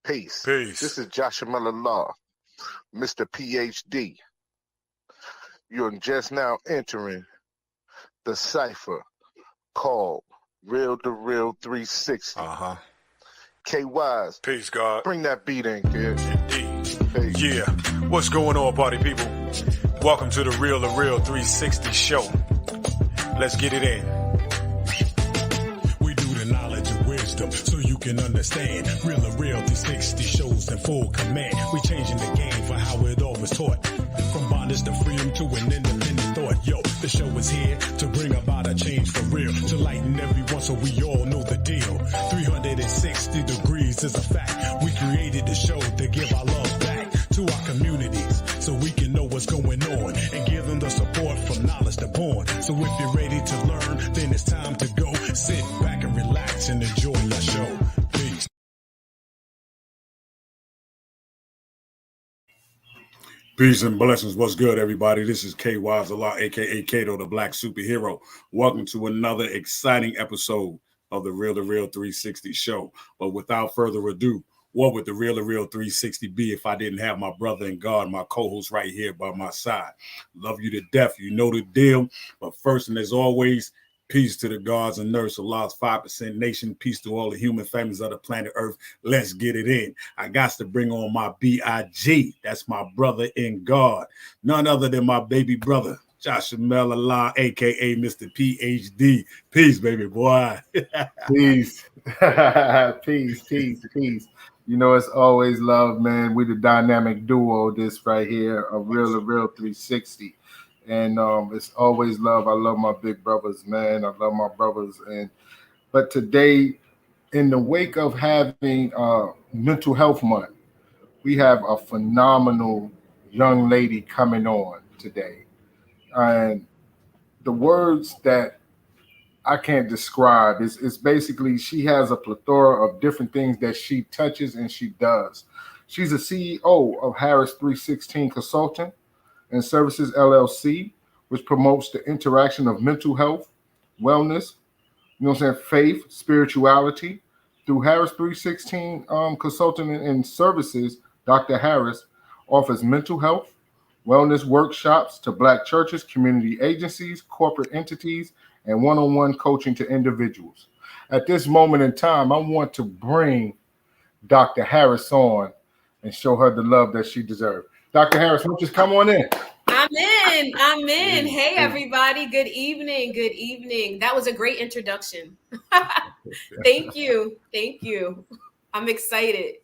Peace. Peace. This is Joshua Miller Law, Mr. PhD. You're just now entering the cipher called Real to Real 360. Uh-huh. K-Wise, Peace, God. bring that beat in, kid. Indeed. Peace. Yeah. What's going on, party people? Welcome to the Real 360 show. Let's get it in. We do the knowledge and wisdom so you can understand. Real 360 shows in full command. We changing the game for how it all was taught. From bondage to freedom to an independent thought. Yo, the show is here to bring about a change for real. To lighten everyone so we all know the deal. 360 degrees is a fact. We created the show to give our love back to our communities so we can know what's going on and give them the support from knowledge to born. So if you're ready to learn, then it's time to go. Sit back and relax and enjoy your show. Peace. Peace and blessings. What's good, everybody? This is K. Wise Allah, aka Kato, the Black Superhero. Welcome to another exciting episode of the Real to Real 360 show. But without further ado, what would the Real to Real 360 be if I didn't have my brother in God, my co-host right here by my side? Love you to death. You know the deal. But first, and as always, peace to the gods and nurse Allah's 5% nation. Peace to all the human families of the planet Earth. Let's get it in. I got to bring on my B.I.G. That's my brother in God. None other than my baby brother, Joshua Mel Allah, a.k.a. Mr. PhD. Peace, baby boy. Peace. Peace. You know, it's always love, man. We the dynamic duo, this right here, a Real to Real 360. And it's always love. I love my big brothers, man. I love my brothers. But today, in the wake of having Mental Health Month, we have a phenomenal young lady coming on today. And the words that I can't describe is basically she has a plethora of different things that she touches and she does. She's a CEO of Harris 316 Consulting and Services LLC, which promotes the interaction of mental health, wellness, faith, spirituality. Through Harris 316 Consulting and Services, Dr. Harris offers mental health, wellness workshops to Black churches, community agencies, corporate entities, and one-on-one coaching to individuals. At this moment in time, I want to bring Dr. Harris on and show her the love that she deserves. Dr. Harris, won't you just come on in? I'm in. Hey, everybody. Good evening. That was a great introduction. Thank you. I'm excited.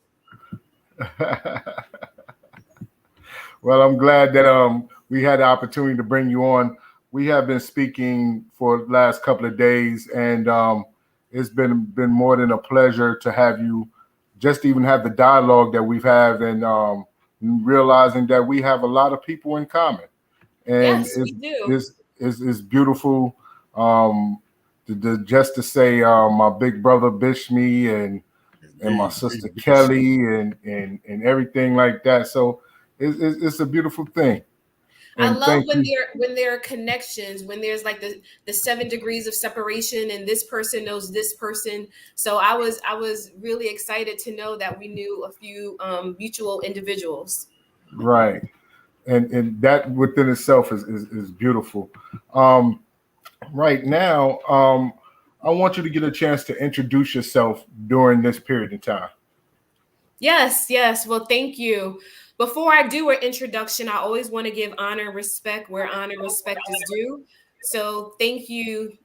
Well, I'm glad that we had the opportunity to bring you on. We have been speaking for the last couple of days, and it's been more than a pleasure to have you just even have the dialogue that we've had, and realizing that we have a lot of people in common. And yes, we do. It's beautiful just to say my big brother Bishmi and my sister Kelly and everything like that. So it's a beautiful thing. And I love when there are connections, when there's like the 7 degrees of separation and this person knows this person. So I was really excited to know that we knew a few mutual individuals. Right. And that within itself is beautiful. Right now, I want you to get a chance to introduce yourself during this period of time. Yes. Well, thank you. Before I do an introduction, I always want to give honor and respect where honor and respect is due. So thank you,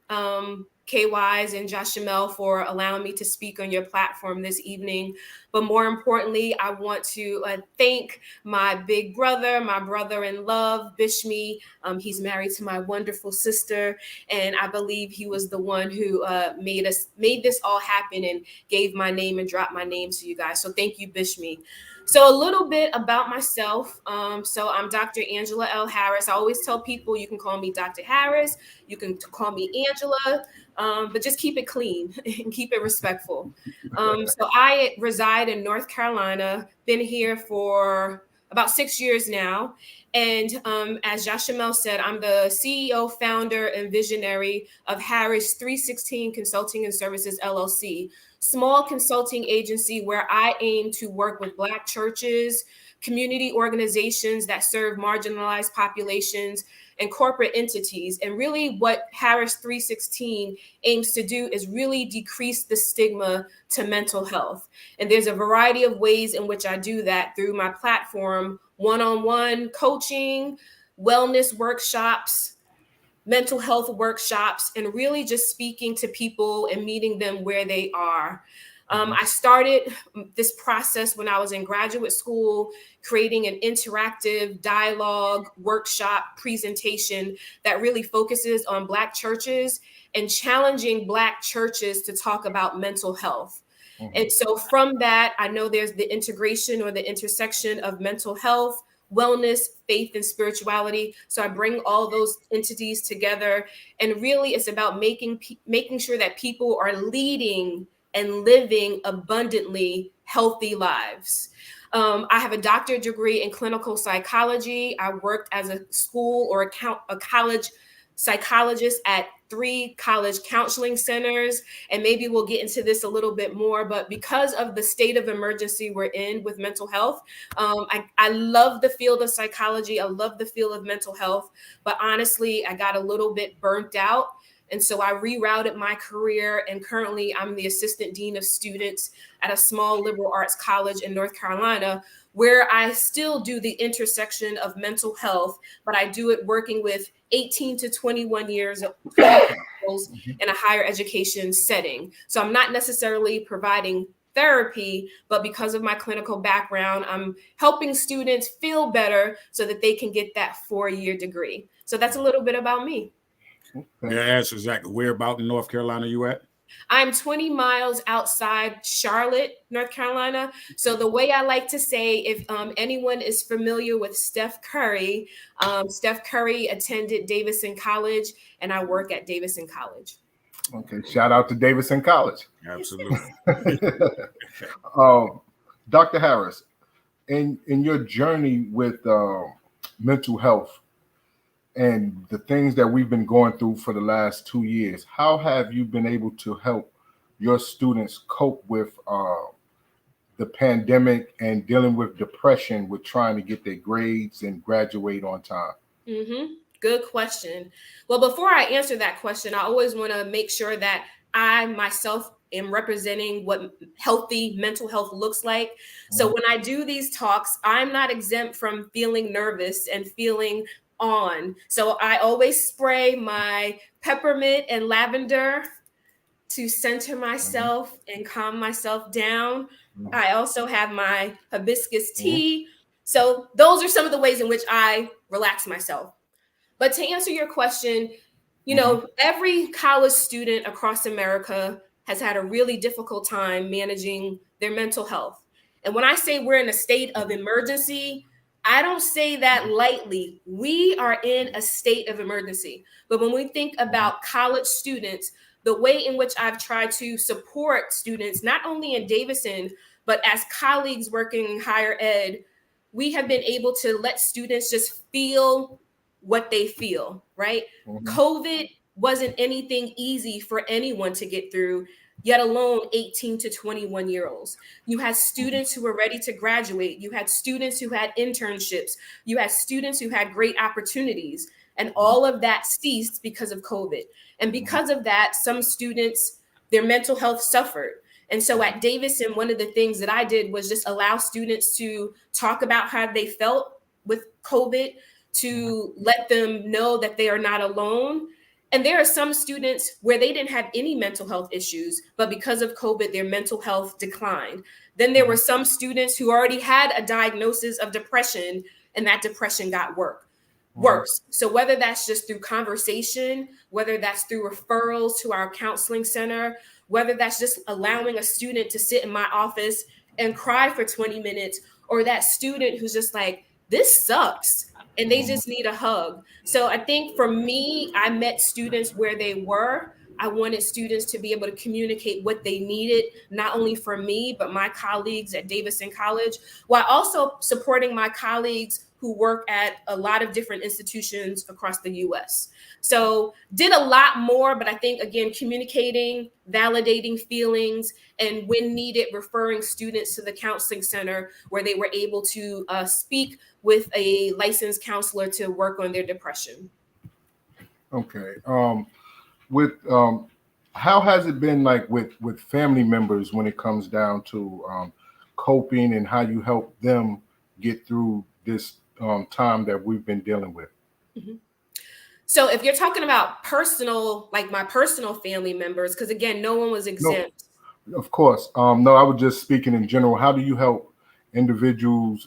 K-Wise and Josh Jamel, for allowing me to speak on your platform this evening. But more importantly, I want to thank my big brother, my brother in love, Bishmi. He's married to my wonderful sister, and I believe he was the one who made this all happen and gave my name and dropped my name to you guys. So thank you, Bishmi. So a little bit about myself. So I'm Dr. Angela L. Harris. I always tell people you can call me Dr. Harris, you can call me Angela, but just keep it clean and keep it respectful. So I reside in North Carolina, been here for about 6 years now. And as Yashamel said, I'm the CEO, founder, and visionary of Harris 316 Consulting and Services, LLC, small consulting agency where I aim to work with Black churches, community organizations that serve marginalized populations, and corporate entities. And really what Harris 316 aims to do is really decrease the stigma to mental health. And there's a variety of ways in which I do that through my platform, one-on-one coaching, wellness workshops, mental health workshops, and really just speaking to people and meeting them where they are. I started this process when I was in graduate school, creating an interactive dialogue workshop presentation that really focuses on Black churches and challenging Black churches to talk about mental health. And so from that, I know there's the integration or the intersection of mental health, wellness, faith, and spirituality. So I bring all those entities together. And really it's about making sure that people are leading and living abundantly healthy lives. I have a doctorate degree in clinical psychology. I worked as a school or a college psychologist at 3 college counseling centers. And maybe we'll get into this a little bit more, but because of the state of emergency we're in with mental health, I love the field of psychology. I love the field of mental health, but honestly, I got a little bit burnt out. And so I rerouted my career, and currently I'm the assistant dean of students at a small liberal arts college in North Carolina, where I still do the intersection of mental health, but I do it working with 18 to 21 years old in a higher education setting. So I'm not necessarily providing therapy, but because of my clinical background, I'm helping students feel better so that they can get that 4-year degree. So that's a little bit about me. May I ask exactly where about in North Carolina you at? I'm 20 miles outside Charlotte, North Carolina. So the way I like to say, if anyone is familiar with Steph Curry attended Davidson College, and I work at Davidson College. Okay, shout out to Davidson College. Absolutely. Dr. Harris, in your journey with mental health, and the things that we've been going through for the last 2 years, how have you been able to help your students cope with the pandemic and dealing with depression with trying to get their grades and graduate on time? Good question. Well, before I answer that question, I always want to make sure that I myself am representing what healthy mental health looks like. So when I do these talks, I'm not exempt from feeling nervous and feeling on. So I always spray my peppermint and lavender to center myself and calm myself down. I also have my hibiscus tea. So those are some of the ways in which I relax myself. But to answer your question, you know, every college student across America has had a really difficult time managing their mental health. And when I say we're in a state of emergency, I don't say that lightly. We are in a state of emergency. But when we think about college students, the way in which I've tried to support students, not only in Davidson, but as colleagues working in higher ed, we have been able to let students just feel what they feel, right? COVID wasn't anything easy for anyone to get through, yet alone 18 to 21 year olds. You had students who were ready to graduate. You had students who had internships. You had students who had great opportunities. And all of that ceased because of COVID. And because of that, some students, their mental health suffered. And so at Davidson, one of the things that I did was just allow students to talk about how they felt with COVID, to let them know that they are not alone. And there are some students where they didn't have any mental health issues, but because of COVID, their mental health declined. Then there were some students who already had a diagnosis of depression, and that depression got worse. So whether that's just through conversation, whether that's through referrals to our counseling center, whether that's just allowing a student to sit in my office and cry for 20 minutes, or that student who's just like, this sucks, and they just need a hug. So I think for me, I met students where they were. I wanted students to be able to communicate what they needed, not only for me, but my colleagues at Davidson College, while also supporting my colleagues who work at a lot of different institutions across the US. So did a lot more, but I think, again, communicating, validating feelings, and when needed, referring students to the counseling center where they were able to speak with a licensed counselor to work on their depression. Okay. How has it been like with family members when it comes down to coping and how you help them get through this time that we've been dealing with? Mm-hmm. So if you're talking about personal, like my personal family members, because again, no one was exempt. No, of course. No, I was just speaking in general. How do you help individuals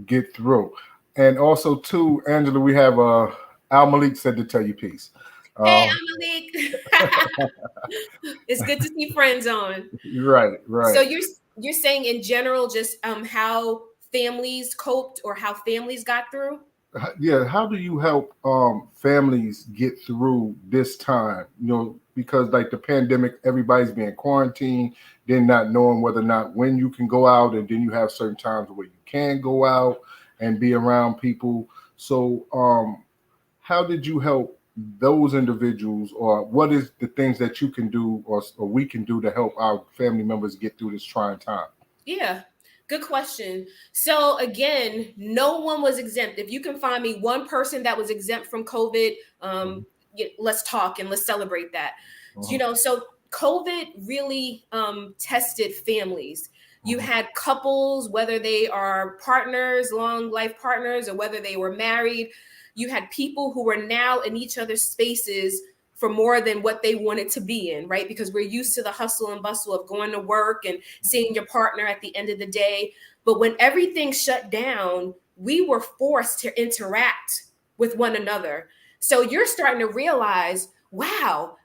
get through? And also, too, Angela, we have Al Malik said to tell you peace. Hey, Al Malik. It's good to see friends on. Right. So you're saying in general, just how families coped or how families got through? Yeah. How do you help families get through this time? You know, because like the pandemic, everybody's being quarantined, then not knowing whether or not when you can go out, and then you have certain times where you can go out and be around people. So how did you help those individuals, or what is the things that you can do or we can do to help our family members get through this trying time? Yeah, good question. So again, no one was exempt. If you can find me one person that was exempt from COVID, let's talk and let's celebrate that. You know, so COVID really tested families. You had couples, whether they are partners, long life partners, or whether they were married. You had people who were now in each other's spaces for more than what they wanted to be in, right? Because we're used to the hustle and bustle of going to work and seeing your partner at the end of the day. But when everything shut down, we were forced to interact with one another. So you're starting to realize, wow,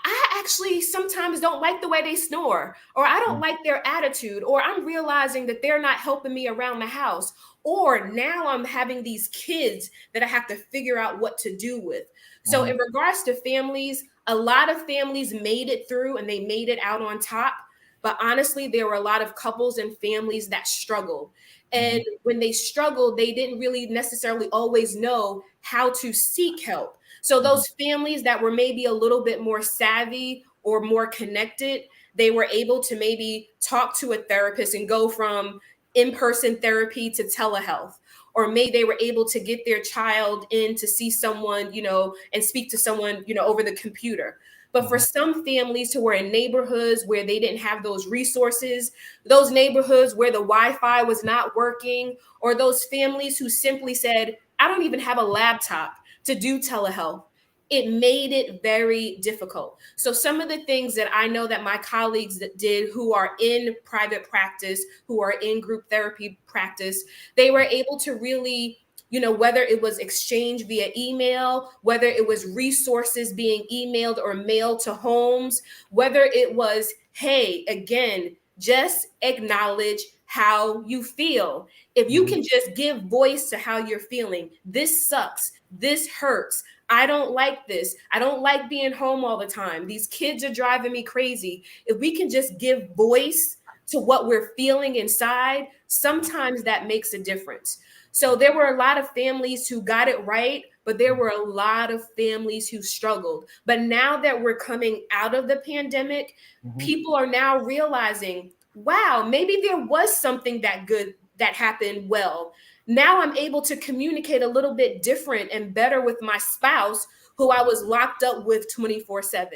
I actually sometimes don't like the way they snore, or I don't like their attitude, or I'm realizing that they're not helping me around the house, or now I'm having these kids that I have to figure out what to do with. So in regards to families, a lot of families made it through and they made it out on top. But honestly, there were a lot of couples and families that struggled. And when they struggled, they didn't really necessarily always know how to seek help. So those families that were maybe a little bit more savvy or more connected, they were able to maybe talk to a therapist and go from in-person therapy to telehealth. Or maybe they were able to get their child in to see someone, you know, and speak to someone, you know, over the computer. But for some families who were in neighborhoods where they didn't have those resources, those neighborhoods where the Wi-Fi was not working, or those families who simply said, I don't even have a laptop to do telehealth, it made it very difficult. So some of the things that I know that my colleagues that did who are in private practice, who are in group therapy practice, they were able to really, you know, whether it was exchange via email, whether it was resources being emailed or mailed to homes, whether it was, hey, again, just acknowledge how you feel. If you can just give voice to how you're feeling, this sucks, this hurts, I don't like this, I don't like being home all the time, these kids are driving me crazy. If we can just give voice to what we're feeling inside, sometimes that makes a difference. So there were a lot of families who got it right, but there were a lot of families who struggled. But now that we're coming out of the pandemic, people are now realizing, wow, maybe there was something that good that happened well. Now I'm able to communicate a little bit different and better with my spouse who I was locked up with 24/7.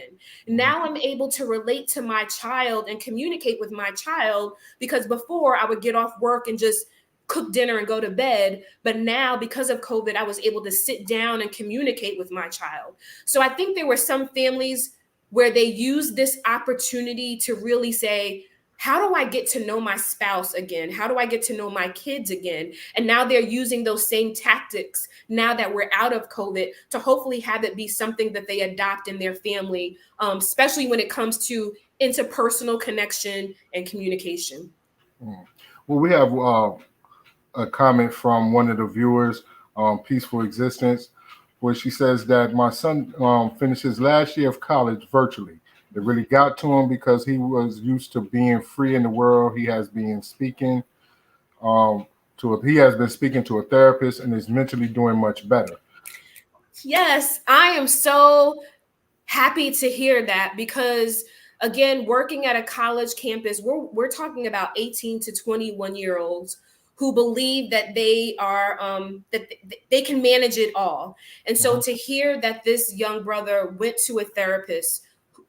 Now I'm able to relate to my child and communicate with my child, because before I would get off work and just cook dinner and go to bed. But now, because of COVID, I was able to sit down and communicate with my child. So I think there were some families where they used this opportunity to really say, how do I get to know my spouse again? How do I get to know my kids again? And now they're using those same tactics now that we're out of COVID to hopefully have it be something that they adopt in their family, especially when it comes to interpersonal connection and communication. Well, we have a comment from one of the viewers, Peaceful Existence, where she says that my son finished his last year of college virtually. It really got to him because he was used to being free in the world. He has been speaking to a therapist and is mentally doing much better. Yes, I am so happy to hear that because, again, working at a college campus, we're talking about 18 to 21-year-olds who believe that they are that they can manage it all. And so to hear that this young brother went to a therapist,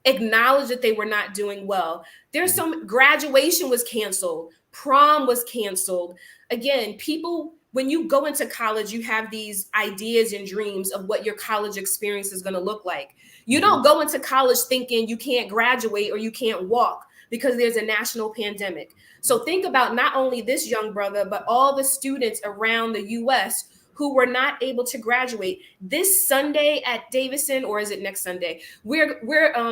acknowledged that they were not doing well. There's some graduation was canceled, prom was canceled. Again, people, when you go into college, you have these ideas and dreams of what your college experience is going to look like. You don't go into college thinking you can't graduate or you can't walk because there's a national pandemic. So think about not only this young brother, but all the students around the US who were not able to graduate. This Sunday at Davidson, or is it next Sunday? We're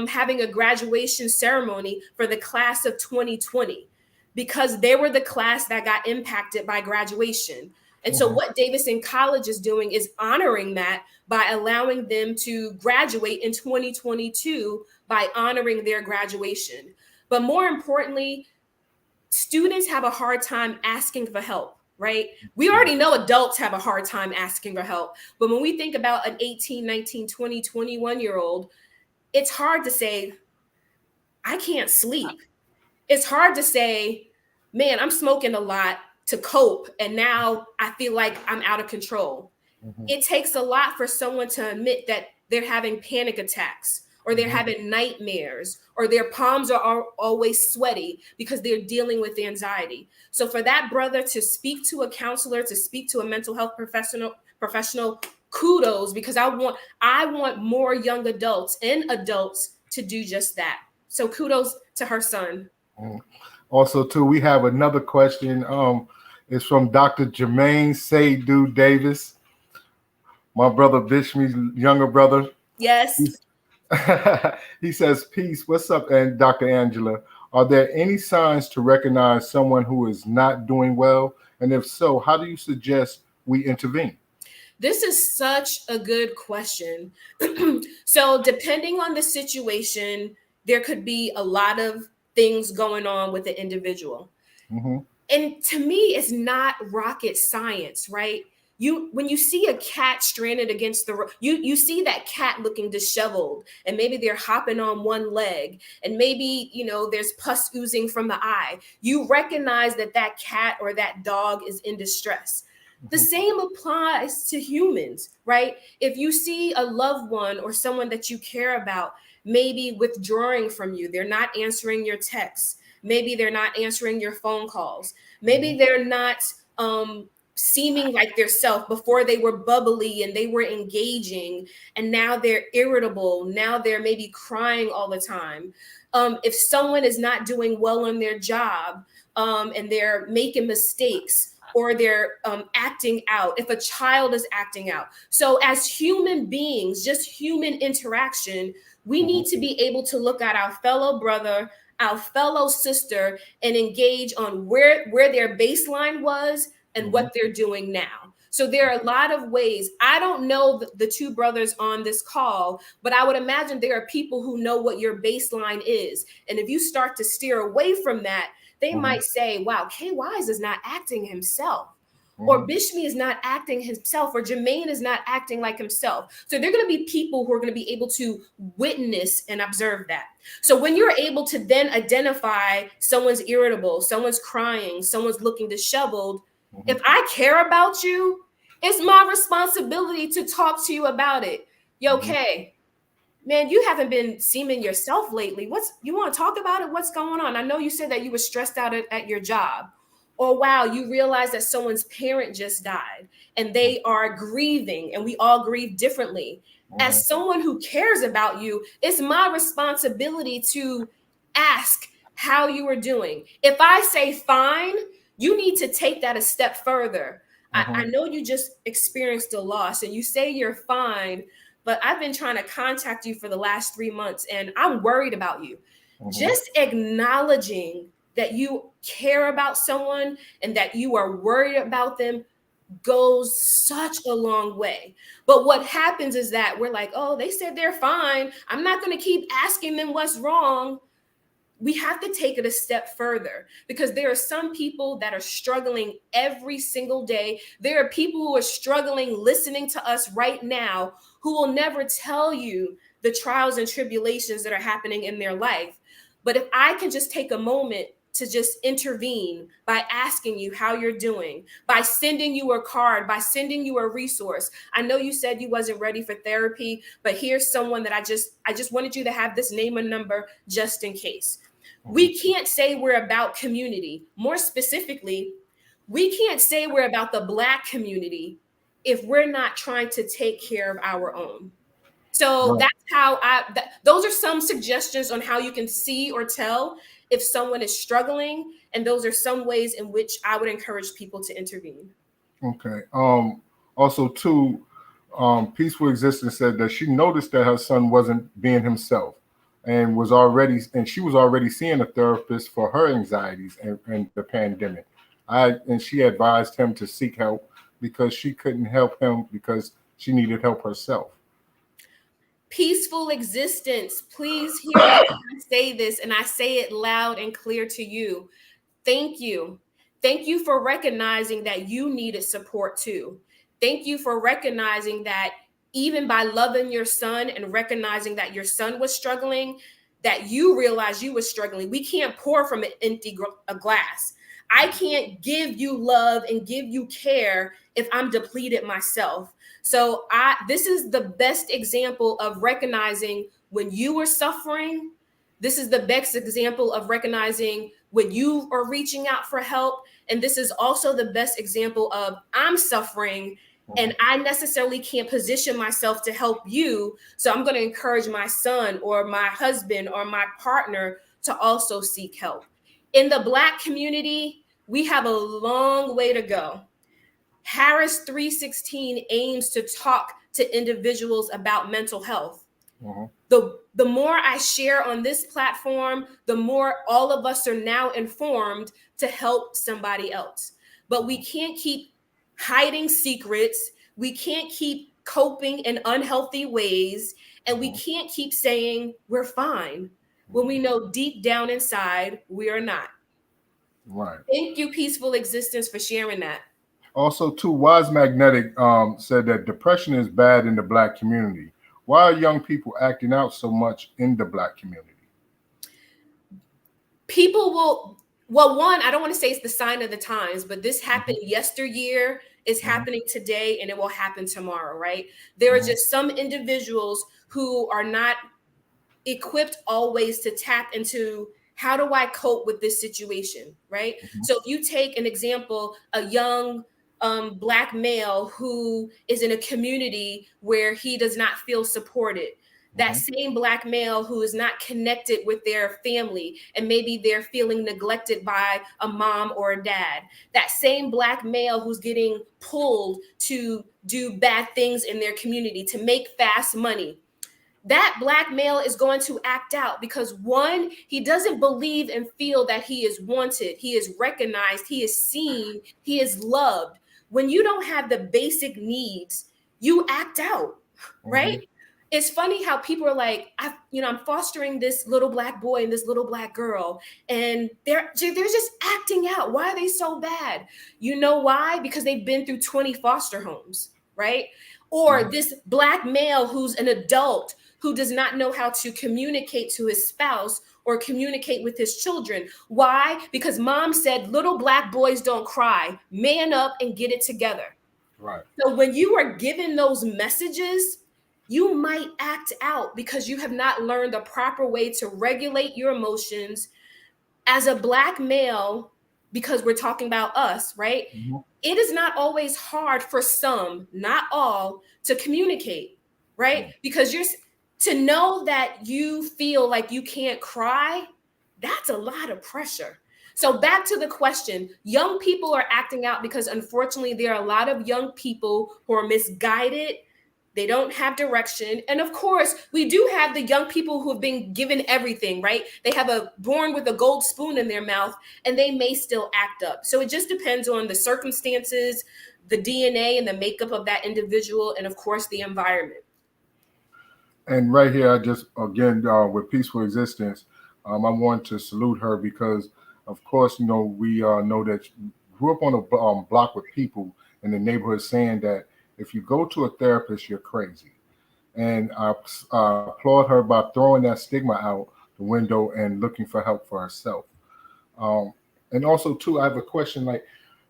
having a graduation ceremony for the class of 2020 because they were the class that got impacted by graduation. And so what Davidson College is doing is honoring that by allowing them to graduate in 2022 by honoring their graduation. But more importantly, students have a hard time asking for help, right? We already know adults have a hard time asking for help. But when we think about an 18, 19, 20, 21-year-old, it's hard to say, I can't sleep. It's hard to say, man, I'm smoking a lot to cope, and now I feel like I'm out of control. It takes a lot for someone to admit that they're having panic attacks or they're having nightmares or their palms are always sweaty because they're dealing with anxiety. So for that brother to speak to a counselor, to speak to a mental health professional, kudos, because I want more young adults and adults to do just that. So kudos to her son. Also, too, we have another question. It's from Dr. Jermaine Seydu Davis, my brother Bishmi's younger brother. Yes. He says, peace, what's up? And Dr. Angela, are there any signs to recognize someone who is not doing well? And if so, how do you suggest we intervene? This is such a good question. So depending on the situation, there could be a lot of things going on with the individual. And to me, it's not rocket science, right? When you see a cat stranded against the road, you see that cat looking disheveled, and maybe they're hopping on one leg, and maybe, there's pus oozing from the eye. You recognize that cat or that dog is in distress. The same applies to humans, right? If you see a loved one or someone that you care about, maybe withdrawing from you, they're not answering your texts. Maybe they're not answering your phone calls. Maybe they're not seeming like their self. Before they were bubbly and they were engaging, and now they're irritable. Now they're maybe crying all the time. If someone is not doing well on their job and they're making mistakes, or they're acting out, if a child is acting out. So as human beings, just human interaction, we need to be able to look at our fellow brother, our fellow sister, and engage on where their baseline was and what they're doing now. So there are a lot of ways. I don't know the two brothers on this call, but I would imagine there are people who know what your baseline is. And if you start to steer away from that, they might say, wow, K Wise is not acting himself. Or Bishmi is not acting himself, or Jermaine is not acting like himself. So they're going to be people who are going to be able to witness and observe that. So when you're able to then identify someone's irritable, someone's crying, someone's looking disheveled, if I care about you, it's my responsibility to talk to you about it. Yo, Kay, man, you haven't been seeming yourself lately. You want to talk about it? What's going on? I know you said that you were stressed out at your job. Or wow, you realize that someone's parent just died and they are grieving, and we all grieve differently. As someone who cares about you, it's my responsibility to ask how you are doing. If I say fine, you need to take that a step further. I know you just experienced a loss and you say you're fine, but I've been trying to contact you for the last 3 months and I'm worried about you. Just acknowledging that you care about someone and that you are worried about them, goes such a long way. But what happens is that we're like, oh, they said they're fine. I'm not going to keep asking them what's wrong. We have to take it a step further, because there are some people that are struggling every single day. There are people who are struggling listening to us right now who will never tell you the trials and tribulations that are happening in their life. But if I can just take a moment to just intervene by asking you how you're doing, by sending you a card, by sending you a resource. I know you said you wasn't ready for therapy, but here's someone that I just wanted you to have this name and number just in case. We can't say we're about community. More specifically, we can't say we're about the Black community if we're not trying to take care of our own. So that's how those are some suggestions on how you can see or tell if someone is struggling. And those are some ways in which I would encourage people to intervene. Okay. Also too, Peaceful Existence said that she noticed that her son wasn't being himself, and she was already seeing a therapist for her anxieties and the pandemic. And she advised him to seek help because she couldn't help him because she needed help herself. Peaceful Existence, please hear me when I say this, and I say it loud and clear to you. Thank you. Thank you for recognizing that you needed support too. Thank you for recognizing that even by loving your son and recognizing that your son was struggling, that you realized you were struggling. We can't pour from an empty glass. I can't give you love and give you care if I'm depleted myself. So this is the best example of recognizing when you are suffering. This is the best example of recognizing when you are reaching out for help. And this is also the best example of I'm suffering and I necessarily can't position myself to help you. So I'm going to encourage my son or my husband or my partner to also seek help. In the Black community, we have a long way to go. Harris 316 aims to talk to individuals about mental health. The more I share on this platform, the more all of us are now informed to help somebody else. But we can't keep hiding secrets. We can't keep coping in unhealthy ways. And we can't keep saying we're fine when we know deep down inside we are not. Right. Thank you, Peaceful Existence, for sharing that. Also, too, Wise Magnetic said that depression is bad in the Black community. Why are young people acting out so much in the Black community? People one, I don't want to say it's the sign of the times, but this happened yesteryear, it's happening today, and it will happen tomorrow, right? There are just some individuals who are not equipped always to tap into how do I cope with this situation, right? So if you take an example, a young Black male who is in a community where he does not feel supported, that same Black male who is not connected with their family and maybe they're feeling neglected by a mom or a dad, that same Black male who's getting pulled to do bad things in their community to make fast money, that Black male is going to act out because one, he doesn't believe and feel that he is wanted, he is recognized, he is seen, he is loved. When you don't have the basic needs, you act out, right? It's funny how people are like, I'm fostering this little Black boy and this little Black girl, and they're just acting out. Why are they so bad? You know why? Because they've been through 20 foster homes, right? Or this Black male who's an adult who does not know how to communicate to his spouse or communicate with his children. Why? Because mom said, little Black boys don't cry, man up and get it together. Right. So when you are given those messages, you might act out because you have not learned the proper way to regulate your emotions. As a Black male, because we're talking about us, right? It is not always hard for some, not all, to communicate, right? Because to know that you feel like you can't cry, that's a lot of pressure. So back to the question, young people are acting out because unfortunately there are a lot of young people who are misguided. They don't have direction. And of course, we do have the young people who have been given everything, right? They have born with a gold spoon in their mouth and they may still act up. So it just depends on the circumstances, the DNA and the makeup of that individual, and of course the environment. And right here, I just, again, with Peaceful Existence, I want to salute her because, of course, you know, we know that she grew up on a block with people in the neighborhood saying that if you go to a therapist, you're crazy. And I applaud her by throwing that stigma out the window and looking for help for herself. And also, too, I have a question, like,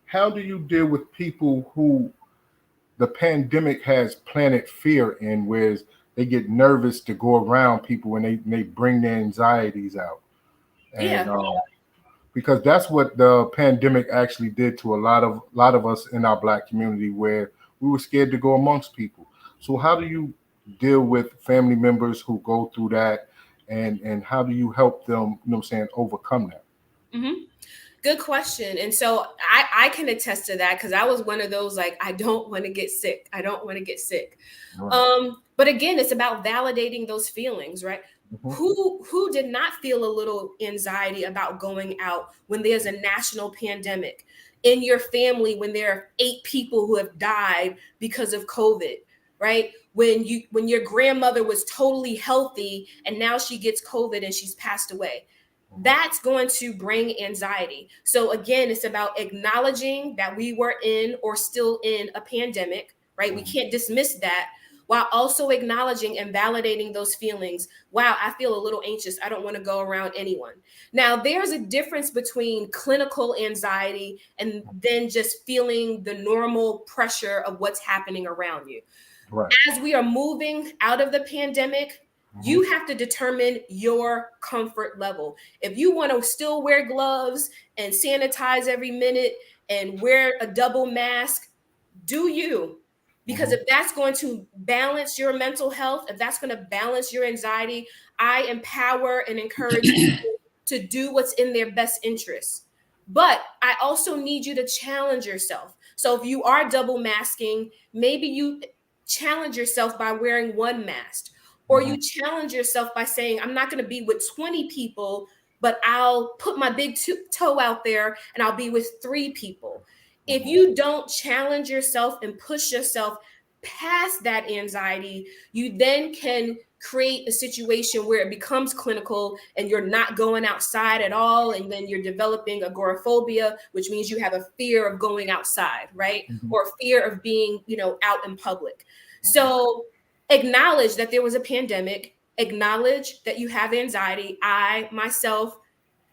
how do you deal with people who the pandemic has planted fear in, where they get nervous to go around people when they bring their anxieties out? And because that's what the pandemic actually did to a lot of us in our Black community, where we were scared to go amongst people. So how do you deal with family members who go through that, and how do you help them, you know what I'm saying, overcome that? Mm-hmm. Good question. And so I can attest to that, because I was one of those, like, I don't want to get sick. I don't want to get sick. Right. But again, it's about validating those feelings, right? Mm-hmm. Who did not feel a little anxiety about going out when there's a national pandemic in your family, when there are 8 people who have died because of COVID, right? When your grandmother was totally healthy and now she gets COVID and she's passed away. That's going to bring anxiety. So again, it's about acknowledging that we were in or still in a pandemic, right? We can't dismiss that, while also acknowledging and validating those feelings. Wow, I feel a little anxious. I don't want to go around anyone. Now, there's a difference between clinical anxiety and then just feeling the normal pressure of what's happening around you. Right. As we are moving out of the pandemic, you have to determine your comfort level. If you want to still wear gloves and sanitize every minute and wear a double mask, do you? Because if that's going to balance your mental health, if that's going to balance your anxiety, I empower and encourage people to do what's in their best interest. But I also need you to challenge yourself. So if you are double masking, maybe you challenge yourself by wearing one mask. Or you challenge yourself by saying, I'm not going to be with 20 people, but I'll put my big toe out there and I'll be with 3 people. If you don't challenge yourself and push yourself past that anxiety, you then can create a situation where it becomes clinical and you're not going outside at all. And then you're developing agoraphobia, which means you have a fear of going outside, right? Or fear of being, out in public. So acknowledge that there was a pandemic, acknowledge that you have anxiety. I myself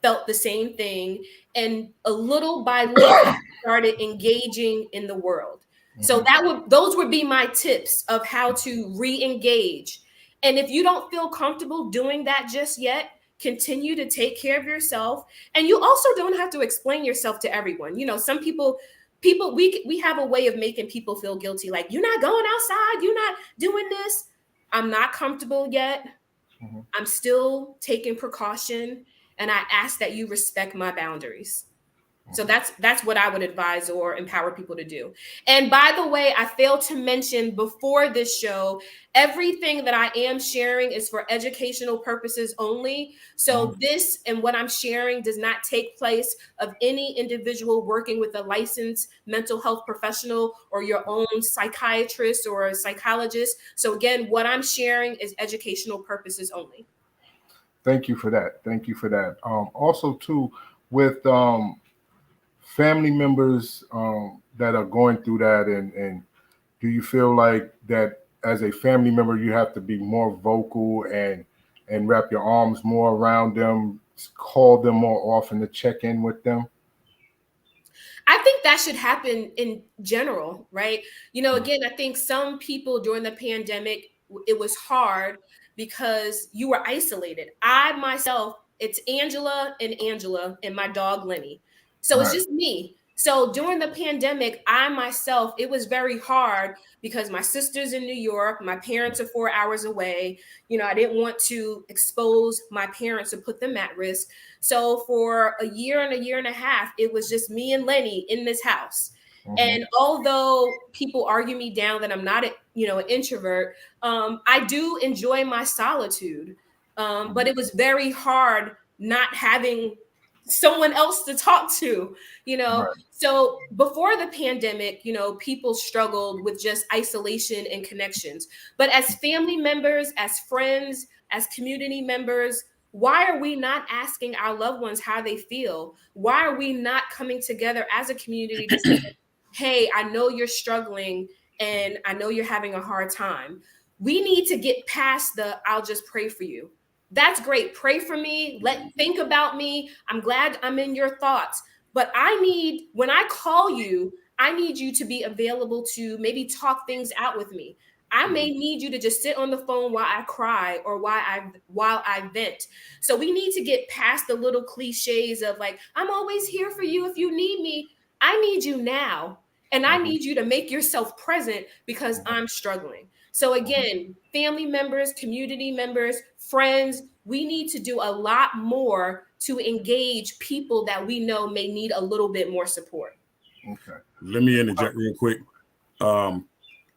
felt the same thing. And a little by little, started engaging in the world. So those would be my tips of how to re-engage. And if you don't feel comfortable doing that just yet, continue to take care of yourself. And you also don't have to explain yourself to everyone. Some people, we have a way of making people feel guilty. Like, you're not going outside. You're not doing this. I'm not comfortable yet. I'm still taking precaution. And I ask that you respect my boundaries. So that's what I would advise or empower people to do. And by the way, I failed to mention before this show, everything that I am sharing is for educational purposes only. So this and what I'm sharing does not take place of any individual working with a licensed mental health professional or your own psychiatrist or a psychologist. So again, what I'm sharing is educational purposes only. Thank you for that. Thank you for that. Also, too, with family members that are going through that, and do you feel like that as a family member you have to be more vocal and wrap your arms more around them, call them more often to check in with them? I think that should happen in general, right? Again, I think some people during the pandemic, it was hard because you were isolated. I myself, it's Angela and my dog Lenny. So it's just me. So during the pandemic, I myself, it was very hard because my sister's in New York. My parents are 4 hours away. I didn't want to expose my parents or put them at risk. So for a year and a half, it was just me and Lenny in this house. And although people argue me down that I'm not, an introvert, I do enjoy my solitude. But it was very hard not having someone else to talk to, Right. So before the pandemic, people struggled with just isolation and connections. But as family members, as friends, as community members, why are we not asking our loved ones how they feel? Why are we not coming together as a community to say, hey, I know you're struggling and I know you're having a hard time. We need to get past the I'll just pray for you. That's great. Pray for me. Think about me. I'm glad I'm in your thoughts. But when I call you, I need you to be available to maybe talk things out with me. I may need you to just sit on the phone while I cry or while I vent. So we need to get past the little cliches of like, I'm always here for you if you need me. I need you now. And I need you to make yourself present because I'm struggling. So again, family members, community members, friends, we need to do a lot more to engage people that we know may need a little bit more support. Okay. Let me interject real quick.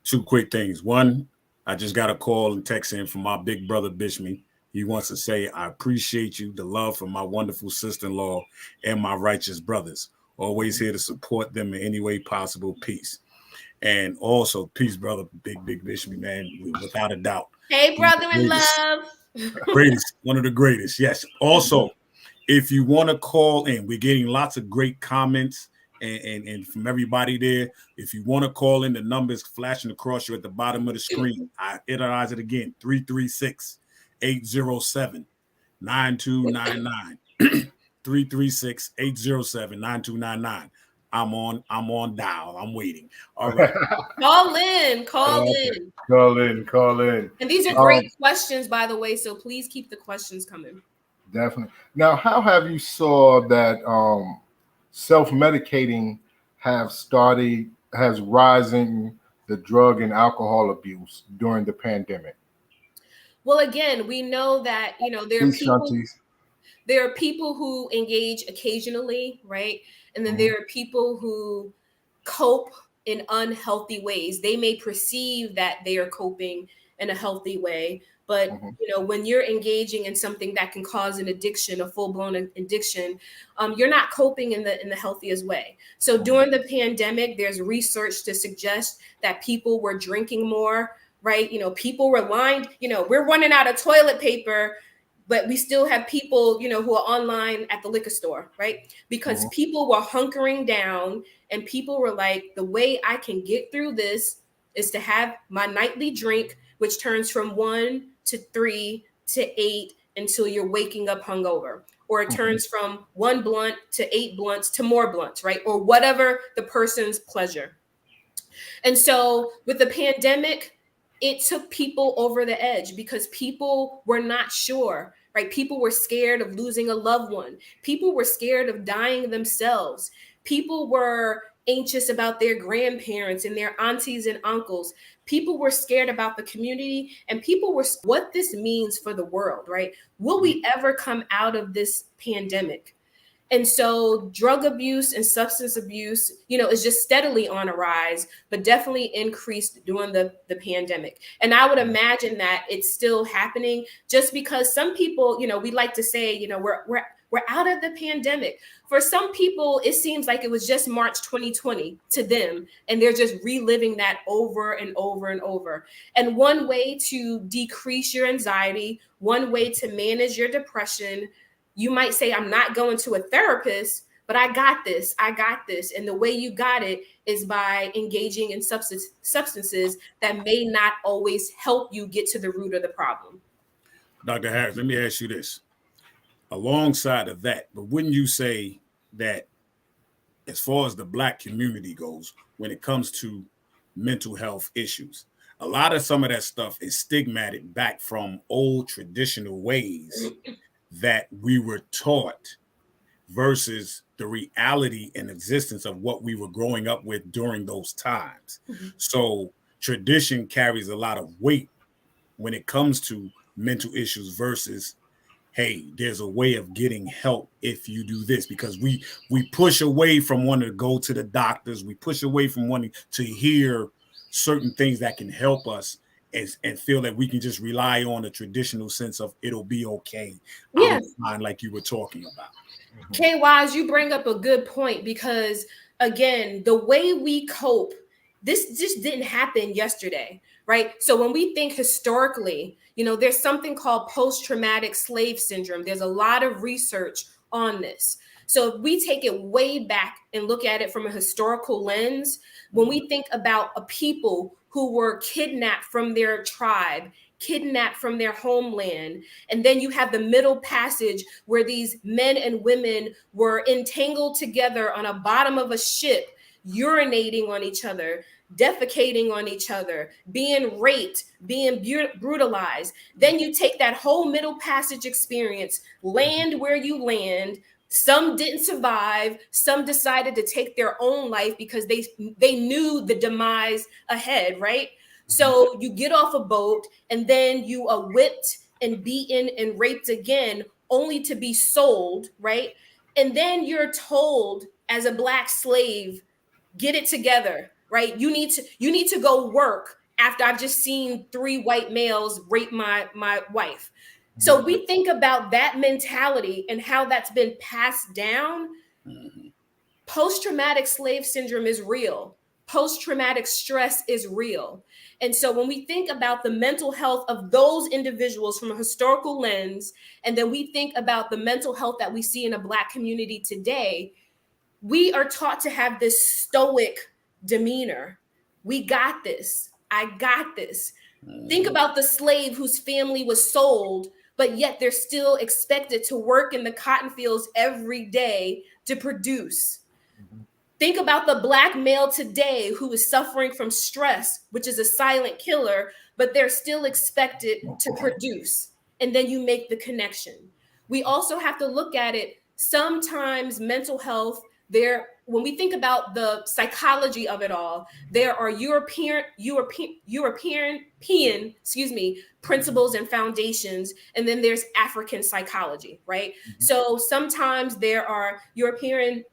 Two quick things. One, I just got a call and text in from my big brother Bishmi. He wants to say, I appreciate you, the love for my wonderful sister-in-law and my righteous brothers. Always here to support them in any way possible. Peace. And also, peace, brother, big Bishmi, man, without a doubt. Hey, brother in love. Greatest, one of the greatest, yes. Also, if you want to call in, we're getting lots of great comments and from everybody there. If you want to call in, the numbers flashing across you at the bottom of the screen. I itemize it again, 336-807-9299. 336-807-9299. I'm on dial. I'm waiting. All right. Call in. And these are great questions, by the way. So please keep the questions coming. Definitely. Now, how have you saw that self-medicating has rising the drug and alcohol abuse during the pandemic? Well, again, we know that, there are people who engage occasionally, right? And then there are people who cope in unhealthy ways. They may perceive that they are coping in a healthy way, but when you're engaging in something that can cause an addiction, a full-blown addiction, you're not coping in the healthiest way. So during the pandemic, there's research to suggest that people were drinking more, right? People were lined, we're running out of toilet paper, but we still have people, who are online at the liquor store, right? Because people were hunkering down and people were like, the way I can get through this is to have my nightly drink, which turns from 1 to 3 to 8 until you're waking up hungover. Or it turns from 1 blunt to 8 blunts to more blunts, right? Or whatever the person's pleasure. And so with the pandemic, it took people over the edge because people were not sure, right? People were scared of losing a loved one. People were scared of dying themselves. People were anxious about their grandparents and their aunties and uncles. People were scared about the community, and people were what this means for the world, right? Will we ever come out of this pandemic? And so drug abuse and substance abuse, is just steadily on a rise, but definitely increased during the pandemic. And I would imagine that it's still happening just because some people, we like to say, we're out of the pandemic. For some people, it seems like it was just March 2020 to them, and they're just reliving that over and over and over. And one way to decrease your anxiety, one way to manage your depression, you might say, I'm not going to a therapist, but I got this. And the way you got it is by engaging in substances that may not always help you get to the root of the problem. Dr. Harris, let me ask you this. Alongside of that, but wouldn't you say that as far as the Black community goes, when it comes to mental health issues, a lot of some of that stuff is stigmatic back from old traditional ways that we were taught versus the reality and existence of what we were growing up with during those times. So tradition carries a lot of weight when it comes to mental issues versus, hey, there's a way of getting help if you do this, because we push away from wanting to go to the doctors. We push away from wanting to hear certain things that can help us. and feel that we can just rely on the traditional sense of it'll be okay. Yeah. Like you were talking about. K-Wise, you bring up a good point because, again, the way we cope, this just didn't happen yesterday, right? So when we think historically, there's something called post-traumatic slave syndrome. There's a lot of research on this. So if we take it way back and look at it from a historical lens, when we think about a people who were kidnapped from their tribe, kidnapped from their homeland, and then you have the Middle Passage where these men and women were entangled together on a bottom of a ship, urinating on each other, defecating on each other, being raped, being brutalized. Then you take that whole Middle Passage experience, land where you land. Some didn't survive. Some decided to take their own life because they knew the demise ahead, right? So you get off a boat and then you are whipped and beaten and raped again, only to be sold, right? And then you're told as a Black slave, get it together, right? You need to go work after I've just seen 3 white males rape my wife. So we think about that mentality and how that's been passed down. Post-traumatic slave syndrome is real. Post-traumatic stress is real. And so when we think about the mental health of those individuals from a historical lens, and then we think about the mental health that we see in a Black community today, we are taught to have this stoic demeanor. We got this. I got this. Think about the slave whose family was sold, but yet they're still expected to work in the cotton fields every day to produce. Think about the Black male today who is suffering from stress, which is a silent killer, but they're still expected to produce. And then you make the connection. We also have to look at it. Sometimes mental health, when we think about the psychology of it all, there are European principles and foundations, and then there's African psychology, right? So sometimes there are European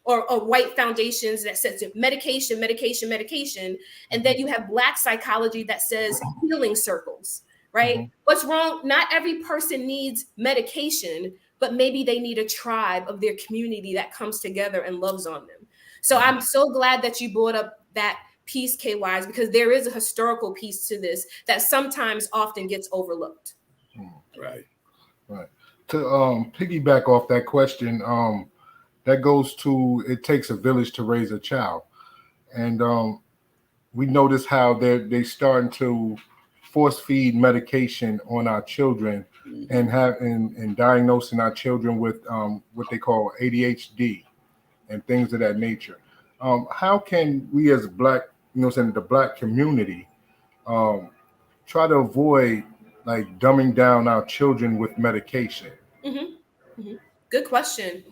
or white foundations that says medication, and then you have Black psychology that says healing circles, right? What's wrong? Not every person needs medication, but maybe they need a tribe of their community that comes together and loves on them. So I'm so glad that you brought up that piece, K-Wise, because there is a historical piece to this that sometimes often gets overlooked. Right. To piggyback off that question, that goes to, it takes a village to raise a child. And we notice how they starting to force feed medication on our children and diagnosing our children with what they call ADHD and things of that nature. How can we as Black, the Black community, try to avoid like dumbing down our children with medication? Good question.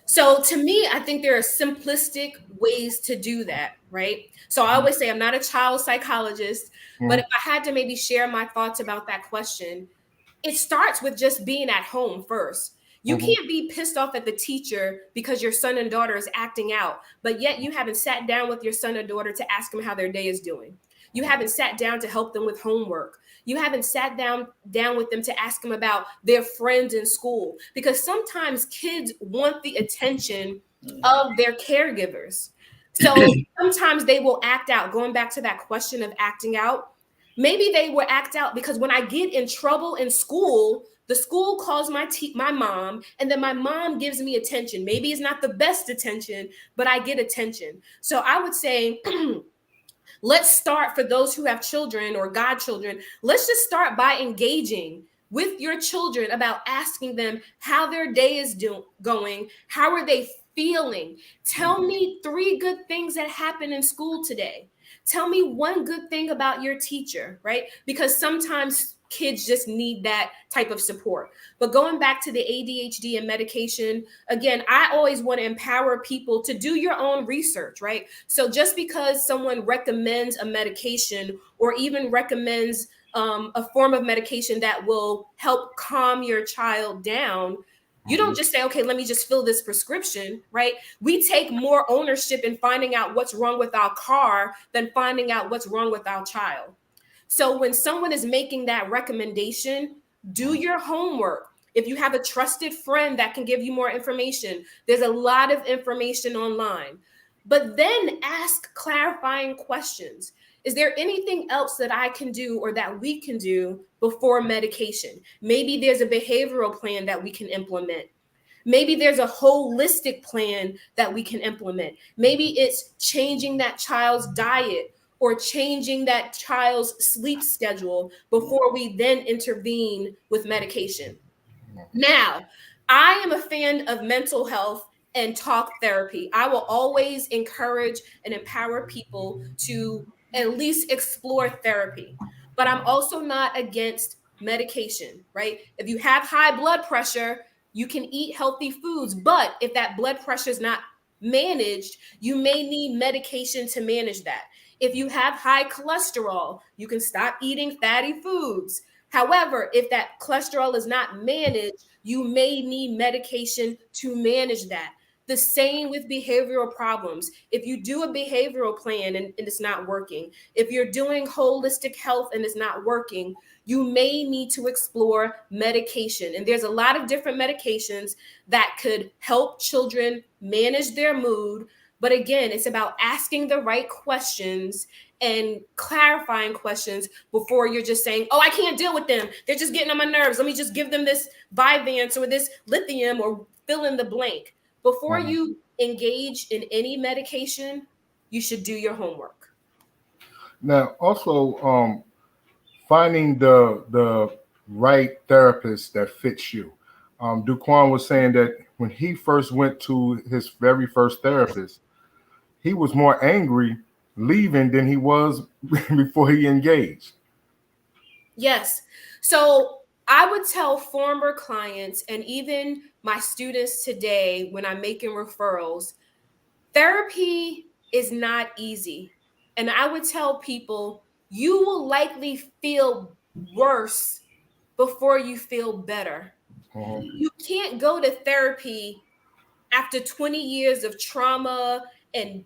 So to me, I think there are simplistic ways to do that, right? So I always say I'm not a child psychologist, but if I had to maybe share my thoughts about that question, it starts with just being at home first. You can't be pissed off at the teacher because your son and daughter is acting out, but yet you haven't sat down with your son or daughter to ask them how their day is doing. You haven't sat down to help them with homework. You haven't sat down with them to ask them about their friends in school, because sometimes kids want the attention of their caregivers. So sometimes they will act out. Going back to that question of acting out, maybe they will act out because when I get in trouble in school, the school calls my mom, and then my mom gives me attention. Maybe it's not the best attention, but I get attention. So I would say, let's start, for those who have children or godchildren, let's just start by engaging with your children about asking them how their day is going. How are they feeling? Tell me 3 good things that happened in school today. Tell me 1 good thing about your teacher, right? Because sometimes kids just need that type of support. But going back to the ADHD and medication, again, I always want to empower people to do your own research, right? So just because someone recommends a medication or even recommends a form of medication that will help calm your child down, you don't just say, okay, let me just fill this prescription, right? We take more ownership in finding out what's wrong with our car than finding out what's wrong with our child. So when someone is making that recommendation, do your homework. If you have a trusted friend that can give you more information, there's a lot of information online. But then ask clarifying questions. Is there anything else that I can do or that we can do before medication? Maybe there's a behavioral plan that we can implement. Maybe there's a holistic plan that we can implement. Maybe it's changing that child's diet or changing that child's sleep schedule before we then intervene with medication. Now, I am a fan of mental health and talk therapy. I will always encourage and empower people to at least explore therapy. But I'm also not against medication, right? If you have high blood pressure, you can eat healthy foods. But if that blood pressure is not managed, you may need medication to manage that. If you have high cholesterol, you can stop eating fatty foods. However, if that cholesterol is not managed, you may need medication to manage that. The same with behavioral problems. If you do a behavioral plan and it's not working, if you're doing holistic health and it's not working, you may need to explore medication. And there's a lot of different medications that could help children manage their mood. But again, it's about asking the right questions and clarifying questions before you're just saying, oh, I can't deal with them. They're just getting on my nerves. Let me just give them this Vyvanse or this lithium or fill in the blank. Before you engage in any medication, you should do your homework. Now, also finding the right therapist that fits you. Duquan was saying that when he first went to his very first therapist, he was more angry leaving than he was before he engaged. Yes. So I would tell former clients and even my students today when I'm making referrals, therapy is not easy. And I would tell people, you will likely feel worse before you feel better. You can't go to therapy after 20 years of trauma and,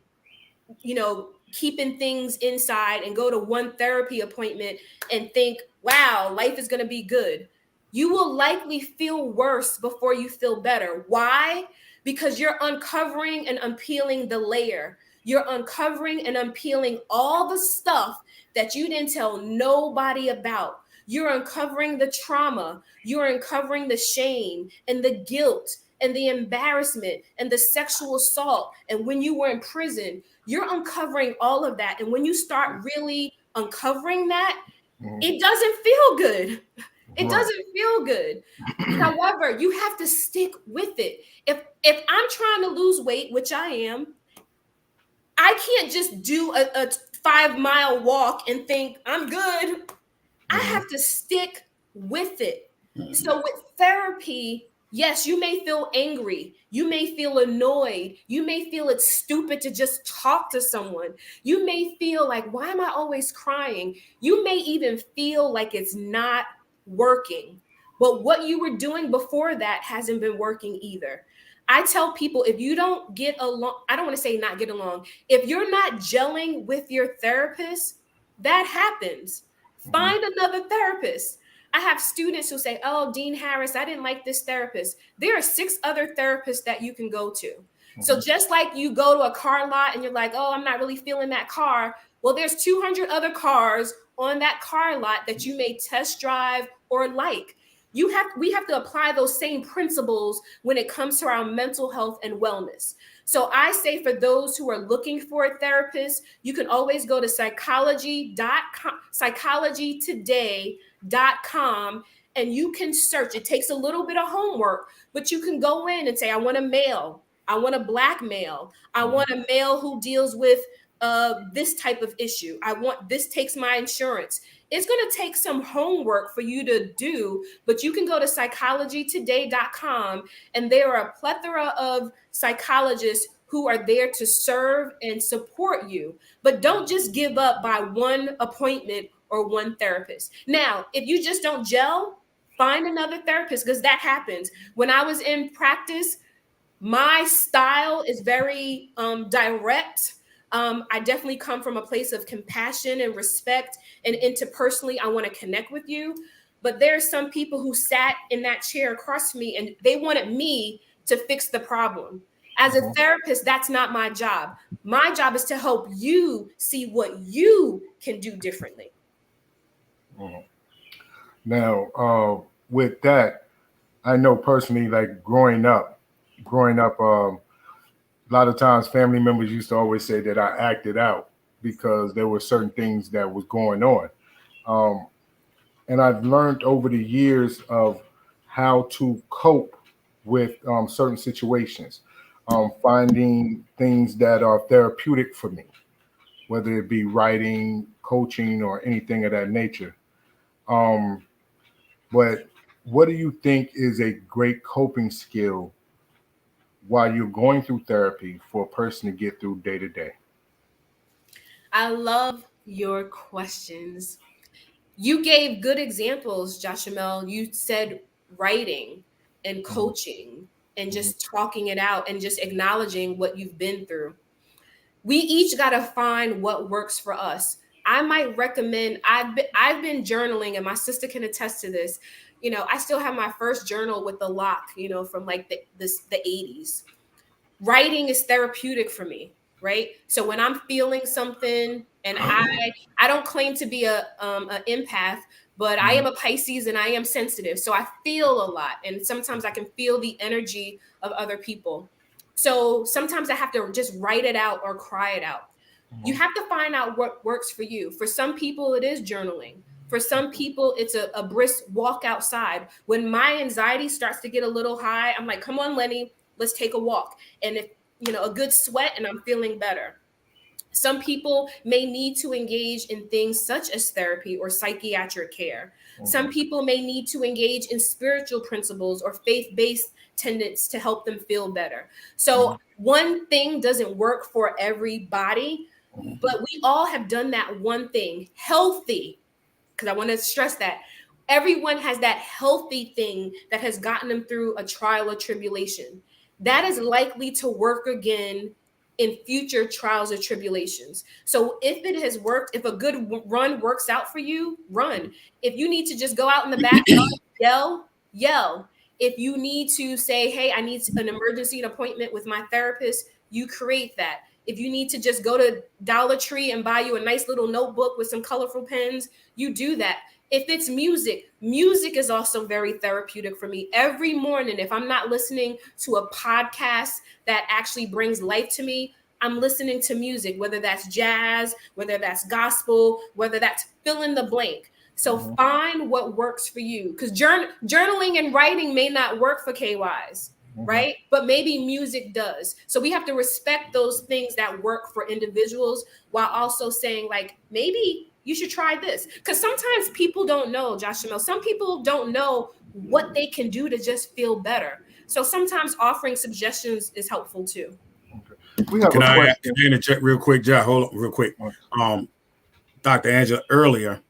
keeping things inside and go to one therapy appointment and think, wow, life is going to be good. You will likely feel worse before you feel better. Why? Because you're uncovering and unpeeling the layer. You're uncovering and unpeeling all the stuff that you didn't tell nobody about. You're uncovering the trauma. You're uncovering the shame and the guilt and the embarrassment and the sexual assault. And when you were in prison, you're uncovering all of that. And when you start really uncovering that, it doesn't feel good. It doesn't feel good. However, you have to stick with it. If I'm trying to lose weight, which I am, I can't just do a 5-mile walk and think I'm good. I have to stick with it. So with therapy, yes, you may feel angry. You may feel annoyed. You may feel it's stupid to just talk to someone. You may feel like, why am I always crying? You may even feel like it's not working. But what you were doing before that hasn't been working either. I tell people, if you don't get along, I don't want to say not get along. If you're not gelling with your therapist, that happens. Find another therapist. I have students who say, oh, Dean Harris, I didn't like this therapist. There are 6 other therapists that you can go to. So just like you go to a car lot and you're like, oh, I'm not really feeling that car. Well, there's 200 other cars on that car lot that you may test drive or like. We have to apply those same principles when it comes to our mental health and wellness. So I say for those who are looking for a therapist, you can always go to psychologytoday.com and you can search. It takes a little bit of homework, but you can go in and say, I want a male. I want a Black male. I want a male who deals with this type of issue. This takes my insurance. It's going to take some homework for you to do, but you can go to psychologytoday.com and there are a plethora of psychologists who are there to serve and support you. But don't just give up by one appointment or one therapist. Now, if you just don't gel, find another therapist because that happens. When I was in practice, my style is very direct. I definitely come from a place of compassion and respect, and interpersonally, I want to connect with you. But there are some people who sat in that chair across from me and they wanted me to fix the problem. As a therapist, that's not my job. My job is to help you see what you can do differently. Now, with that, I know personally, like growing up, a lot of times family members used to always say that I acted out because there were certain things that was going on. And I've learned over the years of how to cope with certain situations, finding things that are therapeutic for me, whether it be writing, coaching, or anything of that nature. But what do you think is a great coping skill while you're going through therapy for a person to get through day to day? I love your questions. You gave good examples, Joshamel. You said writing and coaching and just talking it out and just acknowledging what you've been through. We each got to find what works for us. I might recommend, I've been journaling, and my sister can attest to this. You know, I still have my first journal with the lock, you know, from like the 80s. Writing is therapeutic for me, right? So when I'm feeling something, and I don't claim to be a empath, but I am a Pisces and I am sensitive. So I feel a lot, and sometimes I can feel the energy of other people. So sometimes I have to just write it out or cry it out. You have to find out what works for you. For some people, it is journaling. For some people, it's a brisk walk outside. When my anxiety starts to get a little high, I'm like, come on, Lenny, let's take a walk. And if, you know, a good sweat and I'm feeling better. Some people may need to engage in things such as therapy or psychiatric care. Some people may need to engage in spiritual principles or faith-based tenets to help them feel better. So one thing doesn't work for everybody, but we all have done that one thing healthy, because I want to stress that. Everyone has that healthy thing that has gotten them through a trial or tribulation. That is likely to work again in future trials or tribulations. So if it has worked, if a good run works out for you, run. If you need to just go out in the backyard, yell. If you need to say, hey, I need an emergency appointment with my therapist, you create that. If you need to just go to Dollar Tree and buy you a nice little notebook with some colorful pens, you do that. If it's music, music is also very therapeutic for me. Every morning, if I'm not listening to a podcast that actually brings life to me, I'm listening to music, whether that's jazz, whether that's gospel, whether that's fill in the blank. So find what works for you, because journaling and writing may not work for KYs, right? But maybe music does. So we have to respect those things that work for individuals while also saying, like, maybe you should try this. Because sometimes people don't know, Joshamel. Some people don't know what they can do to just feel better. So sometimes offering suggestions is helpful too. We have Can a I question. interject real quick, Jack? Hold on real quick. Dr. Angela, earlier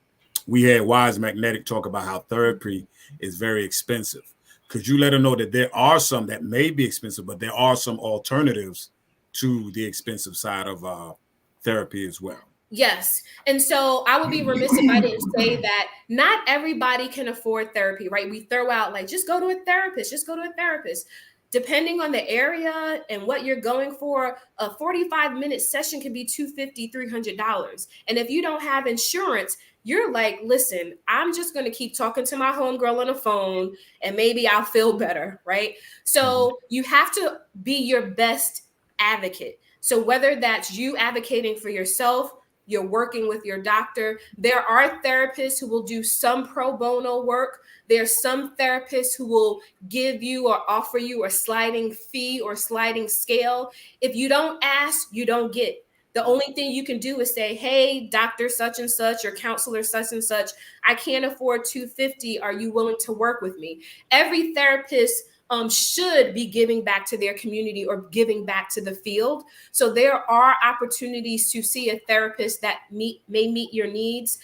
we had Wise Magnetic talk about how therapy is very expensive. Could you let her know that there are some that may be expensive, but there are some alternatives to the expensive side of therapy as well? Yes. And so I would be remiss if I didn't say that not everybody can afford therapy, right? We throw out like, just go to a therapist, just go to a therapist. Depending on the area and what you're going for, a 45-minute session can be $250, $300. And if you don't have insurance, you're like, listen, I'm just going to keep talking to my homegirl on the phone and maybe I'll feel better, right? So you have to be your best advocate. So whether that's you advocating for yourself, you're working with your doctor. There are therapists who will do some pro bono work. There's some therapists who will give you or offer you a sliding fee or sliding scale. If you don't ask, you don't get. The only thing you can do is say, hey, doctor such and such or counselor such and such, I can't afford $250. Are you willing to work with me? Every therapist should be giving back to their community or giving back to the field. So there are opportunities to see a therapist that may meet your needs.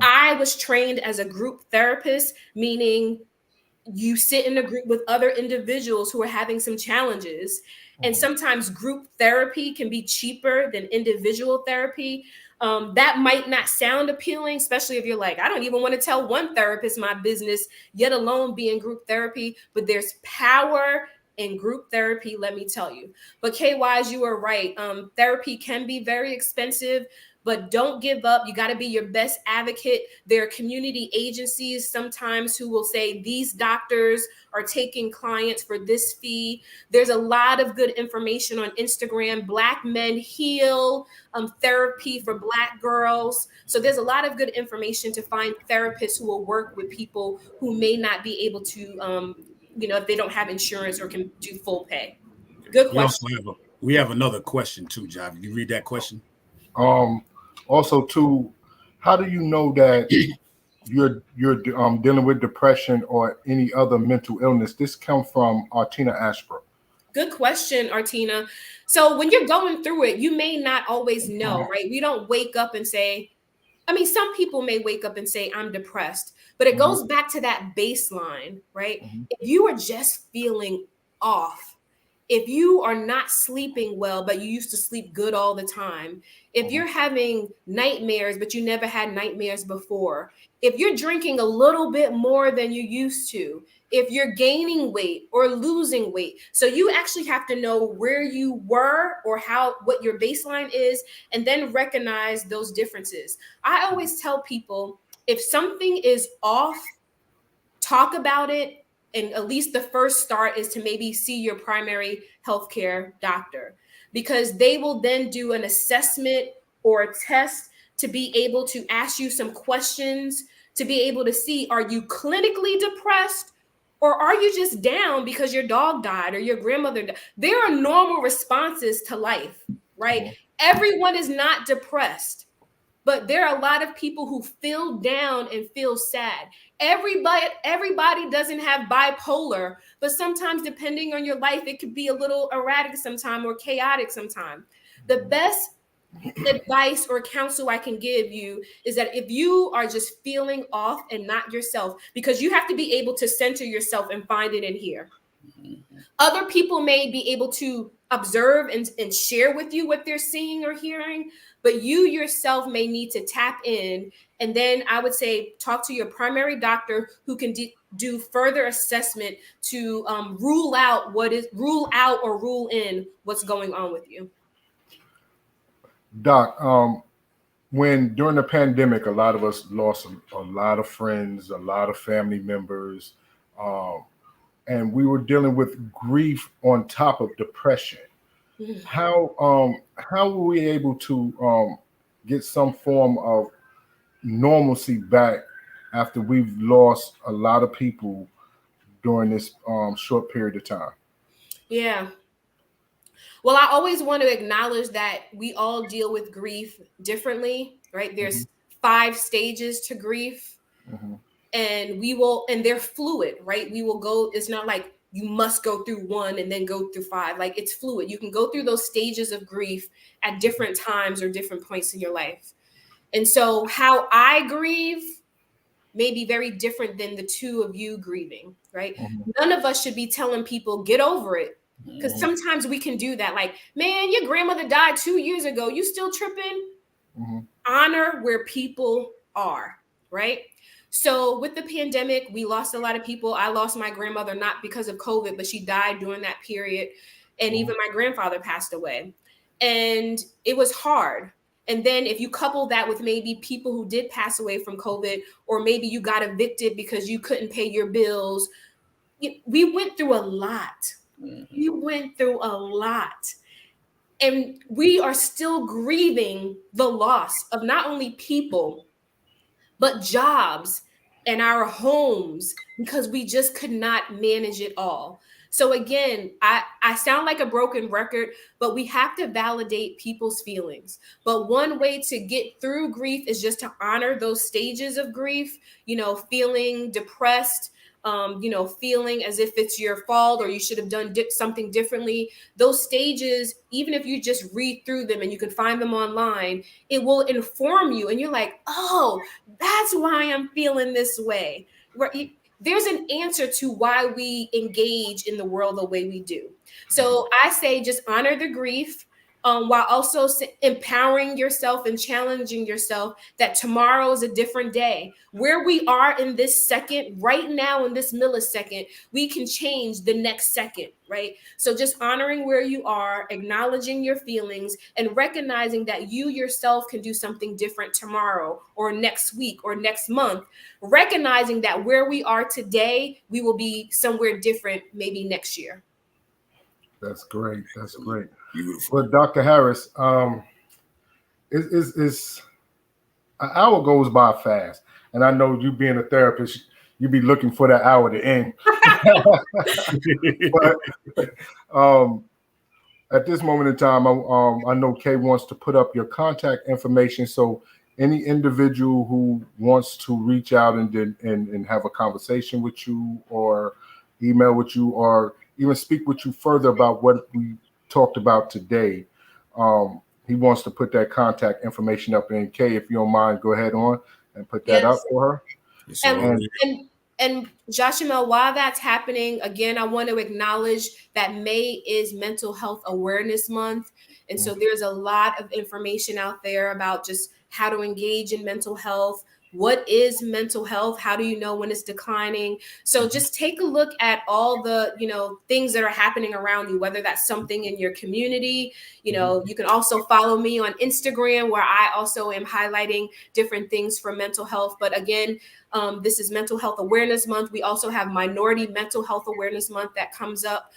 I was trained as a group therapist, meaning you sit in a group with other individuals who are having some challenges. And sometimes group therapy can be cheaper than individual therapy. That might not sound appealing, especially if you're like, I don't even want to tell one therapist my business, yet alone be in group therapy. But there's power in group therapy, let me tell you. But K-Wise, you are right. Therapy can be very expensive, but don't give up. You got to be your best advocate. There are community agencies sometimes who will say these doctors are taking clients for this fee. There's a lot of good information on Instagram. Black Men Heal, therapy for Black girls. So there's a lot of good information to find therapists who will work with people who may not be able to, if they don't have insurance or can do full pay. Good question. We have another question too, Javi. You read that question? Also, too, how do you know that you're dealing with depression or any other mental illness? This comes from Artina Ashbrook. Good question, Artina. So when you're going through it, you may not always know, right? We don't wake up and say, some people may wake up and say, I'm depressed, but it goes back to that baseline, right? If you are just feeling off, if you are not sleeping well, but you used to sleep good all the time, if you're having nightmares, but you never had nightmares before, if you're drinking a little bit more than you used to, if you're gaining weight or losing weight. So you actually have to know where you were or what your baseline is, and then recognize those differences. I always tell people, if something is off, talk about it. And at least the first start is to maybe see your primary healthcare doctor, because they will then do an assessment or a test to be able to ask you some questions to be able to see, are you clinically depressed or are you just down because your dog died or your grandmother died? There are normal responses to life, right? Everyone is not depressed, but there are a lot of people who feel down and feel sad. Everybody doesn't have bipolar, but sometimes depending on your life, it could be a little erratic sometime or chaotic sometime. The best advice or counsel I can give you is that if you are just feeling off and not yourself, because you have to be able to center yourself and find it in here. Other people may be able to observe and share with you what they're seeing or hearing, but you yourself may need to tap in. And then I would say, talk to your primary doctor who can do further assessment to rule out or rule in what's going on with you. Doc, when during the pandemic, a lot of us lost a lot of friends, a lot of family members, and we were dealing with grief on top of depression. How were we able to get some form of normalcy back after we've lost a lot of people during this short period of time? Yeah. Well, I always want to acknowledge that we all deal with grief differently, right? There's 5 stages to grief, and they're fluid, right? We will go, it's not like you must go through 1 and then go through 5. Like, it's fluid. You can go through those stages of grief at different times or different points in your life. And so how I grieve may be very different than the two of you grieving, right? None of us should be telling people, get over it. Because sometimes we can do that. Like, man, your grandmother died 2 years ago. You still tripping? Honor where people are, right? So with the pandemic, we lost a lot of people. I lost my grandmother, not because of COVID, but she died during that period. And even my grandfather passed away. And it was hard. And then if you couple that with maybe people who did pass away from COVID, or maybe you got evicted because you couldn't pay your bills, we went through a lot. We went through a lot. And we are still grieving the loss of not only people, but jobs and our homes, because we just could not manage it all. So again, I sound like a broken record, but we have to validate people's feelings. But one way to get through grief is just to honor those stages of grief, feeling depressed, feeling as if it's your fault or you should have done something differently. Those stages, even if you just read through them and you can find them online, it will inform you. And you're like, oh, that's why I'm feeling this way. there's an answer to why we engage in the world the way we do. So I say just honor the grief, while also empowering yourself and challenging yourself that tomorrow is a different day. Where we are in this second, right now in this millisecond, we can change the next second, right? So just honoring where you are, acknowledging your feelings, and recognizing that you yourself can do something different tomorrow or next week or next month. Recognizing that where we are today, we will be somewhere different maybe next year. That's great. That's great. Beautiful. But Dr. Harris, it's an hour goes by fast, and I know you being a therapist, you be looking for that hour to end. But at this moment in time, I know Kay wants to put up your contact information, so any individual who wants to reach out and have a conversation with you, or email with you, or even speak with you further about what we talked about today, he wants to put that contact information up. In Kay, if you don't mind, go ahead on and put that up for her. Yes, And Joshua, while that's happening, again, I want to acknowledge that May is Mental Health Awareness Month. And so there's a lot of information out there about just how to engage in mental health. What is mental health? How do you know when it's declining? So just take a look at all the, things that are happening around you, whether that's something in your community. You can also follow me on Instagram, where I also am highlighting different things for mental health. But again, this is Mental Health Awareness Month. We also have Minority Mental Health Awareness Month that comes up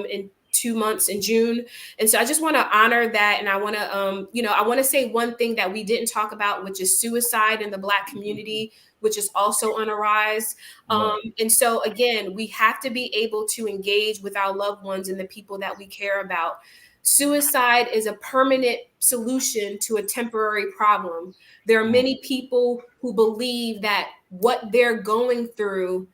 in 2 months in June. And so I just want to honor that. And I want to, I want to say one thing that we didn't talk about, which is suicide in the Black community, which is also on a rise. And so again, we have to be able to engage with our loved ones and the people that we care about. Suicide is a permanent solution to a temporary problem. There are many people who believe that what they're going through,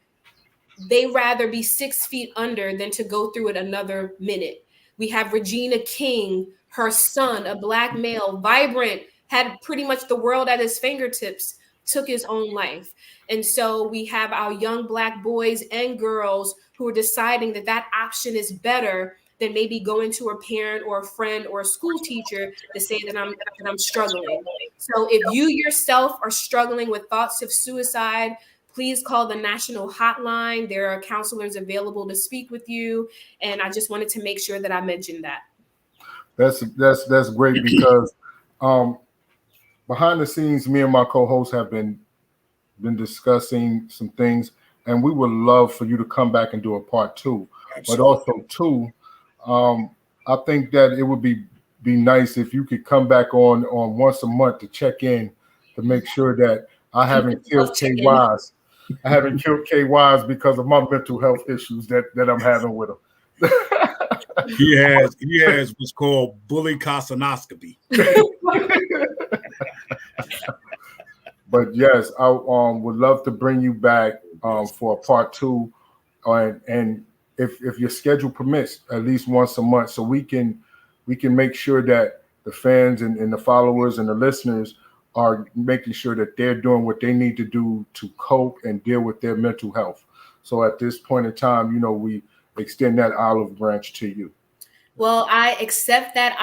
they rather be 6 feet under than to go through it another minute. We have Regina King, her son, a Black male, vibrant, had pretty much the world at his fingertips, took his own life. And so we have our young Black boys and girls who are deciding that that option is better than maybe going to a parent or a friend or a school teacher to say that I'm struggling. So if you yourself are struggling with thoughts of suicide, please call the national hotline. There are counselors available to speak with you. And I just wanted to make sure that I mentioned that. That's great, because behind the scenes, me and my co-hosts have been discussing some things, and we would love for you to come back and do a part 2. Absolutely. But also too, I think that it would be nice if you could come back on once a month to check in, to make sure that I haven't killed KYs. I haven't killed KYs because of my mental health issues that I'm having with him. He has what's called bully colonoscopy. But yes, I would love to bring you back for a part 2, and if your schedule permits, at least once a month, so we can make sure that the fans and the followers and the listeners are making sure that they're doing what they need to do to cope and deal with their mental health. So at this point in time, we extend that olive branch to you. Well, I accept that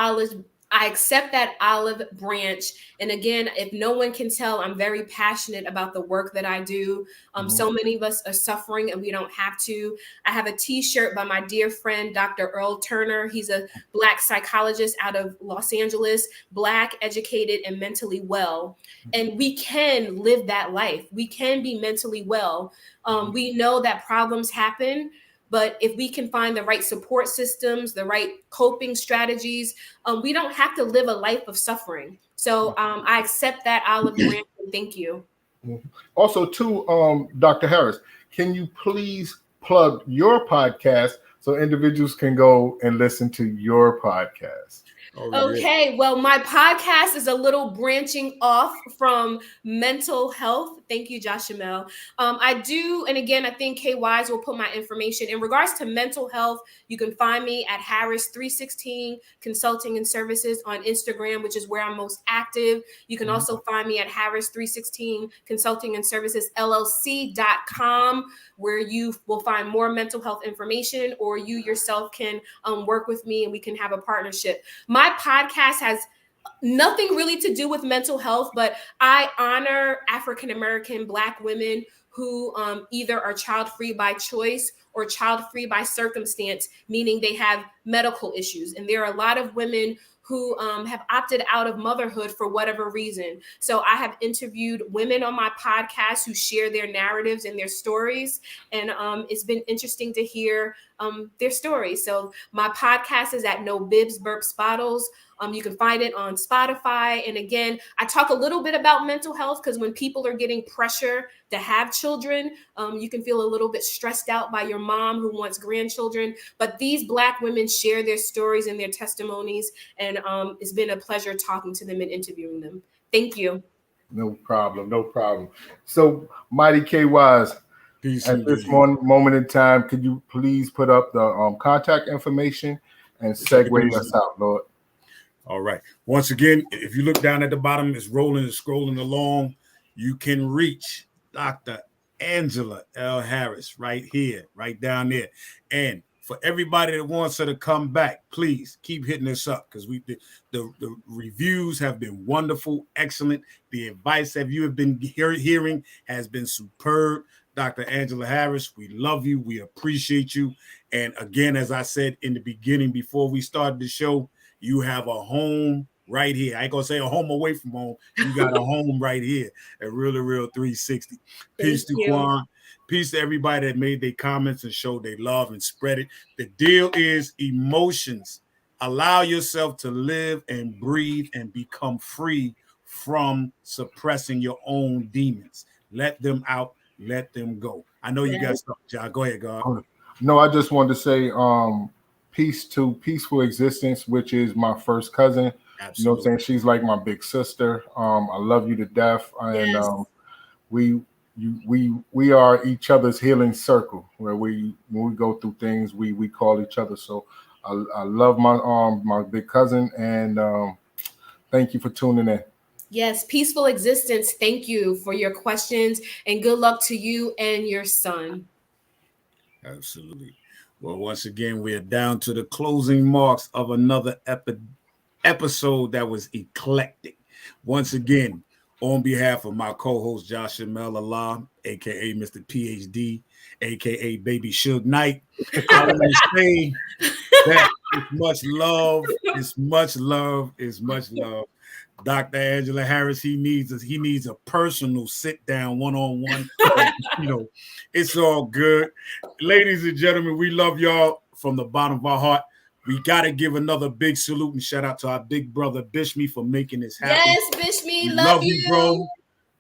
olive branch. And again, if no one can tell, I'm very passionate about the work that I do. So many of us are suffering and we don't have to. I have a t-shirt by my dear friend, Dr. Earl Turner. He's a Black psychologist out of Los Angeles, Black, educated, and mentally well. And we can live that life. We can be mentally well. We know that problems happen. But if we can find the right support systems, the right coping strategies, we don't have to live a life of suffering. So I accept that olive branch. Thank you. Also, too, Dr. Harris, can you please plug your podcast so individuals can go and listen to your podcast? Oh, yeah. Okay, well, my podcast is a little branching off from mental health. Thank you, Josh Jamel. I do, and again, I think K Wise will put my information in regards to mental health. You can find me at Harris 316 Consulting and Services on Instagram, which is where I'm most active. You can also find me at Harris 316 Consulting and Services LLC.com, where you will find more mental health information, or you yourself can work with me and we can have a partnership. My podcast has nothing really to do with mental health, but I honor African-American Black women who either are child-free by choice or child-free by circumstance, meaning they have medical issues. And there are a lot of women who have opted out of motherhood for whatever reason. So I have interviewed women on my podcast who share their narratives and their stories. And it's been interesting to hear their stories. So my podcast is at No Bibs, Burps, Bottles. You can find it on Spotify. And again, I talk a little bit about mental health because when people are getting pressure to have children, you can feel a little bit stressed out by your mom who wants grandchildren. But these Black women share their stories and their testimonies. And it's been a pleasure talking to them and interviewing them. Thank you. No problem. No problem. So, Mighty K Wise, at this moment in time, could you please put up the contact information and segue us out, Lord? All right. Once again, if you look down at the bottom, it's rolling and scrolling along. You can reach Dr. Angela L. Harris right here, right down there. And for everybody that wants her to come back, please keep hitting us up because the reviews have been wonderful, excellent. The advice that you have been hearing has been superb. Dr. Angela Harris, we love you. We appreciate you. And again, as I said in the beginning, before we started the show, you have a home right here. I ain't gonna say a home away from home. You got a home right here at Real to Real 360. Peace to Quan. Peace to everybody that made their comments and showed their love and spread it. The deal is emotions. Allow yourself to live and breathe and become free from suppressing your own demons. Let them out. Let them go. I know you got stuff, John. Go ahead, God. No, I just wanted to say peace to Peaceful Existence, which is my first cousin. Absolutely. You know what I'm saying? She's like my big sister. I love you to death. And we are each other's healing circle where when we go through things, we call each other. So I love my big cousin, and thank you for tuning in. Yes, Peaceful Existence. Thank you for your questions, and good luck to you and your son. Absolutely. Well, once again, we are down to the closing marks of another episode that was eclectic. Once again, on behalf of my co-host Josh Jamel Allah, aka Mr. PhD, aka Baby Suge Knight, I want to say that it's much love, it's much love, it's much love. Dr. Angela Harris, he needs a personal sit down one-on-one. You know, it's all good. Ladies and gentlemen, we love y'all from the bottom of our heart. We got to give another big salute and shout out to our big brother Bishme for making this happen. Yes, Bishme, love you, bro.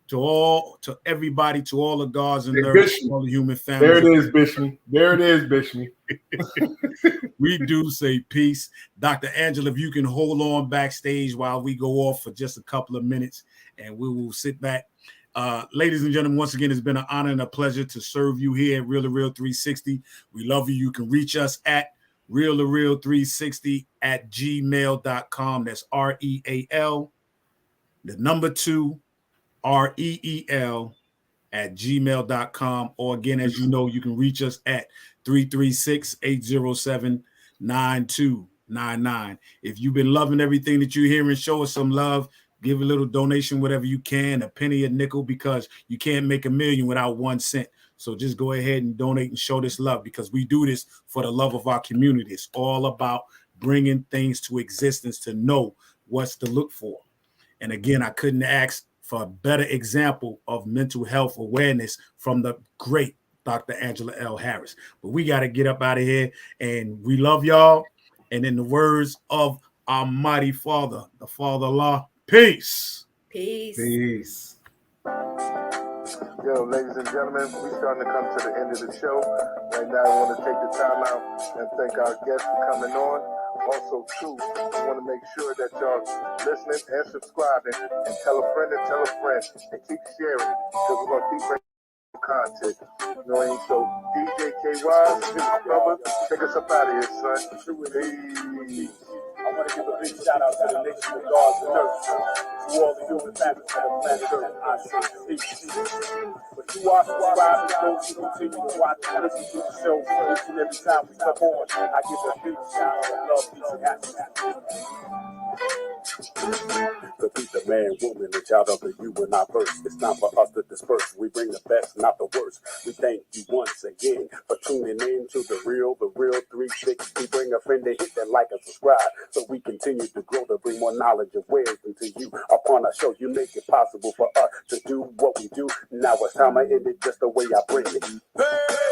To everybody, to all the gods and nerds, all the human families. There it is, Bishme. There it is, Bishme. We do say peace. Dr. Angela, if you can hold on backstage while we go off for just a couple of minutes, and we will sit back. Ladies and gentlemen, once again, it's been an honor and a pleasure to serve you here at Real to Real 360. We love you. You can reach us at Real to Real 360 at gmail.com. That's REAL, the number 2, REEL at gmail.com. Or again, as you know, you can reach us at 336-807-9299. If you've been loving everything that you hear and show us some love, give a little donation, whatever you can, a penny, a nickel, because you can't make a million without 1 cent. So just go ahead and donate and show this love, because we do this for the love of our community. It's all about bringing things to existence to know what's to look for. And again, I couldn't ask for a better example of mental health awareness from the great Dr. Angela L. Harris. But we got to get up out of here, and we love y'all. And in the words of our mighty Father, the Father Allah, peace. Peace. Peace. Yo, ladies and gentlemen, we're starting to come to the end of the show. Right now, I want to take the time out and thank our guests for coming on. Also, too, I want to make sure that y'all listening and subscribing, and tell a friend and keep sharing, because we're going to keep bringing content. You know what I mean? So, DJ K-Wise, my brother, take us up out of here, son. Peace. I want to give a big shout out to the niggas with dogs and nurses, to all the human families on the planet Earth. I say peace. But you are subscribed to those who continue to watch and listen to the show each and every time we come on. I give a big shout out of love, peace, and happiness. To be the man, woman, and child of the you and I first. It's time for us to disperse. We bring the best, not the worst. We thank you once again for tuning in to the real 360. Bring a friend to hit that like and subscribe, so we continue to grow to bring more knowledge and wisdom to you. Upon our show, you make it possible for us to do what we do. Now it's time I end it just the way I bring it. Hey!